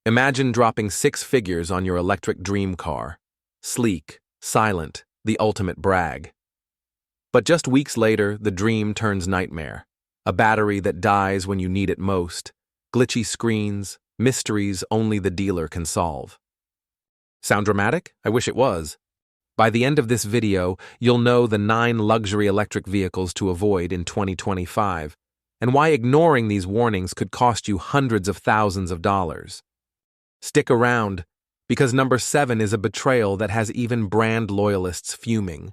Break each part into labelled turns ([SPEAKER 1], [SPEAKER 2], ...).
[SPEAKER 1] Imagine dropping 6 figures on your electric dream car. Sleek, silent, the ultimate brag. But just weeks later, the dream turns nightmare. A battery that dies when you need it most. Glitchy screens, mysteries only the dealer can solve. Sound dramatic? I wish it was. By the end of this video, you'll know the 9 luxury electric vehicles to avoid in 2025, and why ignoring these warnings could cost you hundreds of thousands of dollars. Stick around, because number 7 is a betrayal that has even brand loyalists fuming.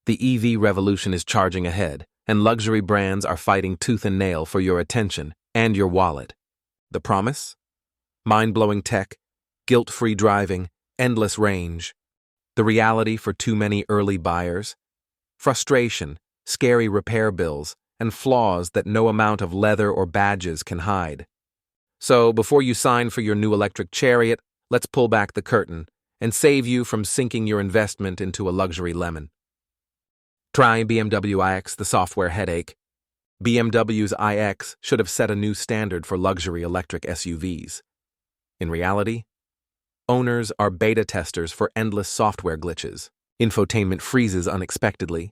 [SPEAKER 1] The EV revolution is charging ahead, and luxury brands are fighting tooth and nail for your attention and your wallet. The promise? Mind-blowing tech, guilt-free driving, endless range. The reality for too many early buyers? Frustration, scary repair bills, and flaws that no amount of leather or badges can hide. So, before you sign for your new electric chariot, let's pull back the curtain and save you from sinking your investment into a luxury lemon. Try BMW iX, the software headache. BMW's iX should have set a new standard for luxury electric SUVs. In reality, owners are beta testers for endless software glitches. Infotainment freezes unexpectedly.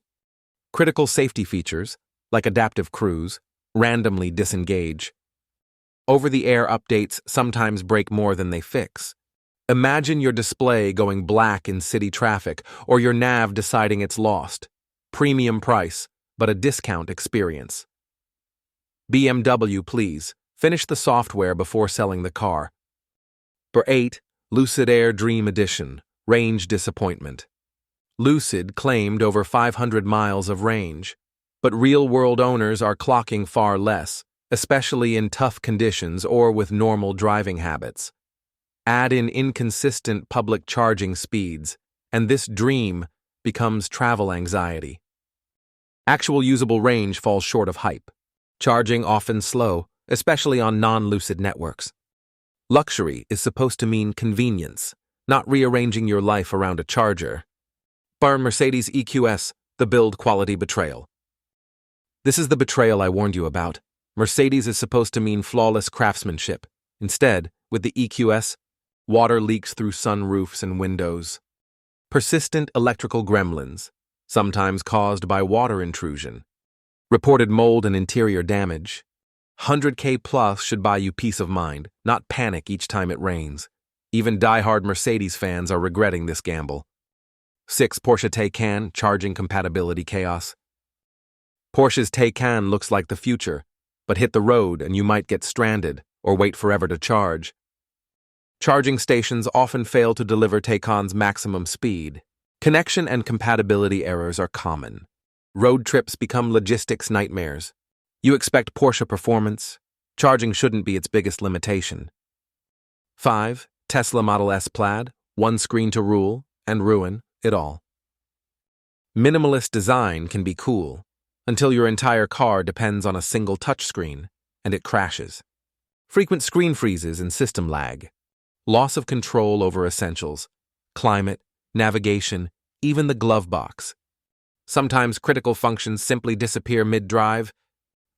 [SPEAKER 1] Critical safety features, like adaptive cruise, randomly disengage. Over-the-air updates sometimes break more than they fix. Imagine your display going black in city traffic, or your nav deciding it's lost. Premium price, but a discount experience. BMW, please, finish the software before selling the car. For 8, Lucid Air Dream Edition, range disappointment. Lucid claimed over 500 miles of range, but real-world owners are clocking far less, especially in tough conditions or with normal driving habits. Add in inconsistent public charging speeds, and this dream becomes travel anxiety. Actual usable range falls short of hype. Charging often slow, especially on non-Lucid networks. Luxury is supposed to mean convenience, not rearranging your life around a charger. Mercedes EQS, the build quality betrayal. This is the betrayal I warned you about. Mercedes is supposed to mean flawless craftsmanship. Instead, with the EQS, water leaks through sunroofs and windows. Persistent electrical gremlins, sometimes caused by water intrusion. Reported mold and interior damage. 100K plus should buy you peace of mind, not panic each time it rains. Even die-hard Mercedes fans are regretting this gamble. 6. Porsche Taycan charging compatibility chaos. Porsche's Taycan looks like the future, but hit the road and you might get stranded or wait forever to charge. Charging stations often fail to deliver Taycan's maximum speed. Connection and compatibility errors are common. Road trips become logistics nightmares. You expect Porsche performance. Charging shouldn't be its biggest limitation. 5. Tesla Model S Plaid, one screen to rule and ruin it all. Minimalist design can be cool, until your entire car depends on a single touchscreen, and it crashes. Frequent screen freezes and system lag. Loss of control over essentials, climate, navigation, even the glove box. Sometimes critical functions simply disappear mid-drive.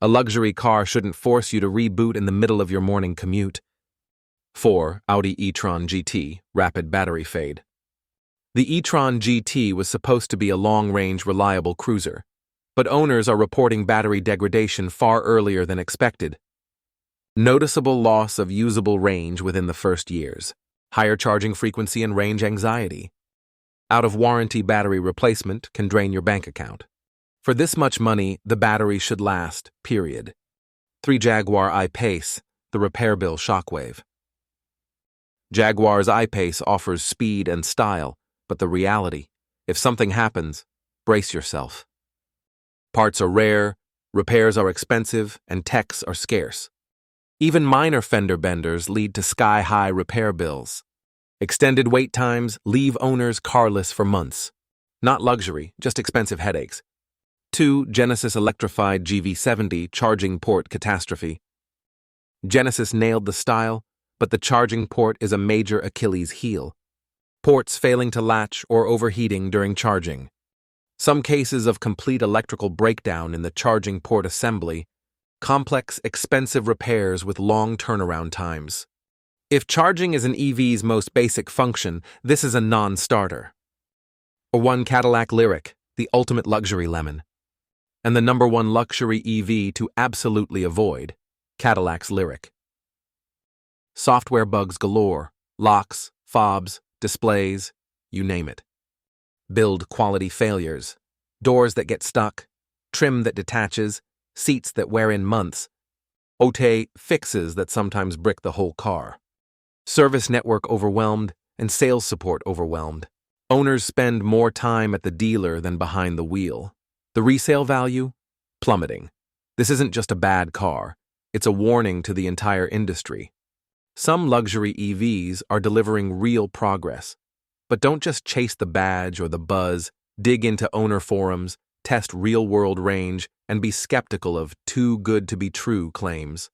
[SPEAKER 1] A luxury car shouldn't force you to reboot in the middle of your morning commute. 4. Audi e-tron GT, rapid battery fade. The e-tron GT was supposed to be a long-range, reliable cruiser, but owners are reporting battery degradation far earlier than expected. Noticeable loss of usable range within the first years. Higher charging frequency and range anxiety. Out-of-warranty battery replacement can drain your bank account. For this much money, the battery should last, period. 3. Jaguar I-Pace, the repair bill shockwave. Jaguar's I-Pace offers speed and style, but the reality, if something happens, brace yourself. Parts are rare, repairs are expensive, and techs are scarce. Even minor fender benders lead to sky-high repair bills. Extended wait times leave owners carless for months. Not luxury, just expensive headaches. 2. Genesis electrified GV70 charging port catastrophe. Genesis nailed the style, but the charging port is a major Achilles heel. Ports failing to latch or overheating during charging. Some cases of complete electrical breakdown in the charging port assembly. Complex, expensive repairs with long turnaround times. If charging is an EV's most basic function, this is a non-starter. Or one Cadillac Lyriq, the ultimate luxury lemon. And the #1 luxury EV to absolutely avoid, Cadillac's Lyriq. Software bugs galore, locks, fobs, displays, you name it. Build quality failures, doors that get stuck, trim that detaches, seats that wear in months, fixes that sometimes brick the whole car. Service network overwhelmed and sales support overwhelmed. Owners spend more time at the dealer than behind the wheel. The resale value? Plummeting. This isn't just a bad car, it's a warning to the entire industry. Some luxury EVs are delivering real progress. But don't just chase the badge or the buzz, dig into owner forums, test real-world range, and be skeptical of too good to be true claims.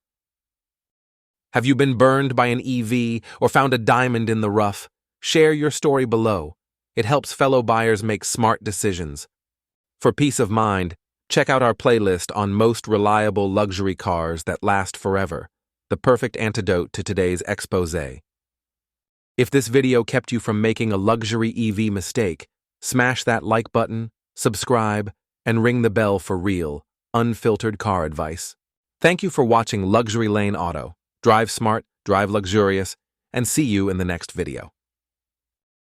[SPEAKER 1] Have you been burned by an EV or found a diamond in the rough? Share your story below. It helps fellow buyers make smart decisions. For peace of mind, check out our playlist on most reliable luxury cars that last forever, the perfect antidote to today's exposé. If this video kept you from making a luxury EV mistake, smash that like button, subscribe, and ring the bell for real, unfiltered car advice. Thank you for watching Luxury Lane Auto. Drive smart, drive luxurious, and see you in the next video.